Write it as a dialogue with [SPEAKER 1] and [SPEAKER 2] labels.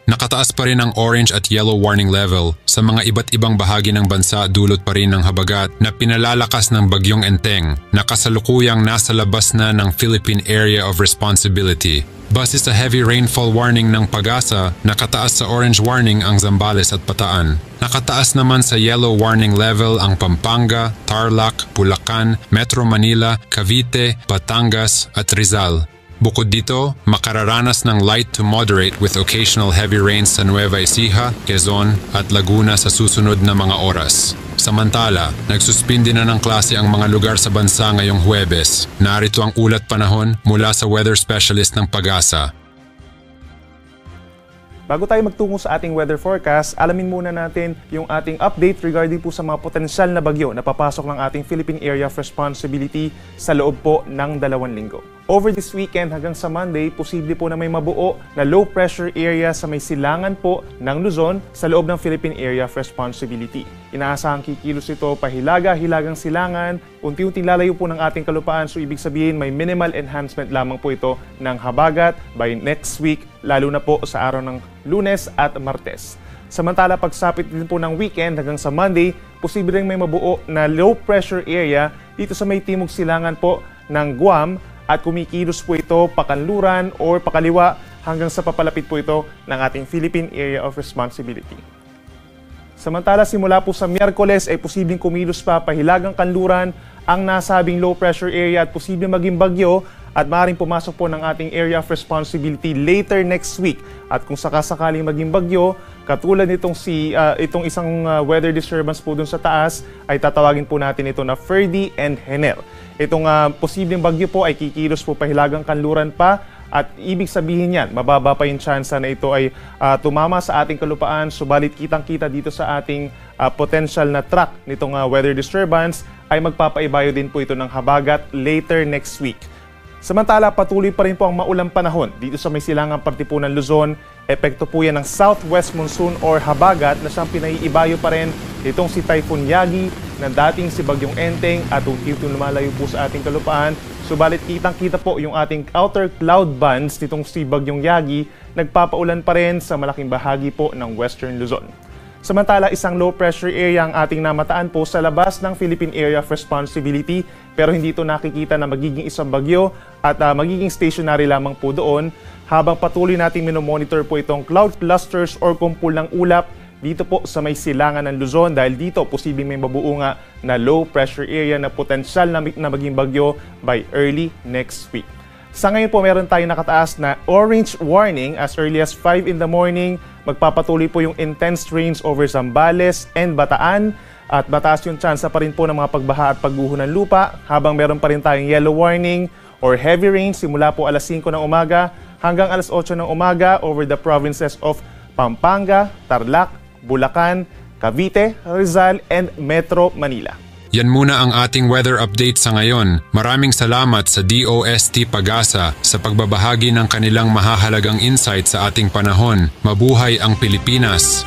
[SPEAKER 1] Nakataas pa rin ang orange at yellow warning level sa mga iba't ibang bahagi ng bansa dulot pa rin ng habagat na pinalalakas ng bagyong Enteng na kasalukuyang nasa labas na ng Philippine Area of Responsibility. Base sa heavy rainfall warning ng Pag-asa, nakataas sa orange warning ang Zambales at Bataan. Nakataas naman sa yellow warning level ang Pampanga, Tarlac, Bulacan, Metro Manila, Cavite, Batangas at Rizal. Bukod dito, makararanas ng light to moderate with occasional heavy rains sa Nueva Ecija, Quezon at Laguna sa susunod na mga oras. Samantala, nagsuspindi na ng klase ang mga lugar sa bansa ngayong Huwebes. Narito ang ulat panahon mula sa weather specialist ng Pag-asa.
[SPEAKER 2] Bago tayo magtungo sa ating weather forecast, alamin muna natin yung ating update regarding po sa mga potensyal na bagyo na papasok ng ating Philippine Area of Responsibility sa loob po ng 2 linggo. Over this weekend hanggang sa Monday, posible po na may mabuo na low pressure area sa may silangan po ng Luzon sa loob ng Philippine Area of Responsibility. Inaasahang kikilos ito pahilaga-hilagang silangan, unti-unting lalayo po ng ating kalupaan, so ibig sabihin may minimal enhancement lamang po ito ng habagat by next week, lalo na po sa araw ng Lunes at Martes. Samantala, pagsapit din po ng weekend hanggang sa Monday, posible rin may mabuo na low pressure area dito sa may timog silangan po ng Guam at kumikilos po ito pakanluran or pakaliwa hanggang sa papalapit po ito ng ating Philippine Area of Responsibility. Samantala, simula po sa Miyerkules ay posibleng kumilos pa pahilagang kanluran ang nasabing low pressure area at posibleng maging bagyo at maaaring pumasok po ng ating Area of Responsibility later next week. At kung sakasakaling maging bagyo, katulad nitong itong isang weather disturbance po dun sa taas, ay tatawagin po natin ito na Ferdy and Henel. Itong posibleng bagyo po ay kikilos po pahilagang kanluran pa at ibig sabihin yan, mababa pa yung chance na ito ay tumama sa ating kalupaan, subalit kitang-kita dito sa ating potential na track nitong weather disturbance ay magpapaibayo din po ito ng habagat later next week. Samantala, patuloy pa rin po ang maulang panahon dito sa may silangang parte po ng Luzon. Epekto po yan ng southwest monsoon or habagat na siyang pinaiibayo pa rin itong si Typhoon Yagi na dating si Bagyong Enteng at unti-unting lumalayo po sa ating kalupaan. Subalit kitang-kita po yung ating outer cloud bands nitong si Bagyong Yagi, nagpapaulan pa rin sa malaking bahagi po ng western Luzon. Samantala, isang low pressure area ang ating namataan po sa labas ng Philippine Area of Responsibility, pero hindi ito nakikita na magiging isang bagyo at magiging stationary lamang po doon habang patuloy nating minomonitor po itong cloud clusters or kumpul ng ulap dito po sa may silangan ng Luzon dahil dito posibleng may mabuo nga na low pressure area na potensyal na maging bagyo by early next week. Sa ngayon po meron tayong nakataas na orange warning as early as 5 in the morning. Magpapatuloy po yung intense rains over Zambales and Bataan at mataas yung chance pa rin po ng mga pagbaha at pagguho ng lupa habang meron pa rin tayong yellow warning or heavy rain simula po alas 5 ng umaga hanggang alas 8 ng umaga over the provinces of Pampanga, Tarlac, Bulacan, Cavite, Rizal and Metro Manila.
[SPEAKER 1] Yan muna ang ating weather update sa ngayon. Maraming salamat sa DOST Pag-asa sa pagbabahagi ng kanilang mahahalagang insight sa ating panahon. Mabuhay ang Pilipinas!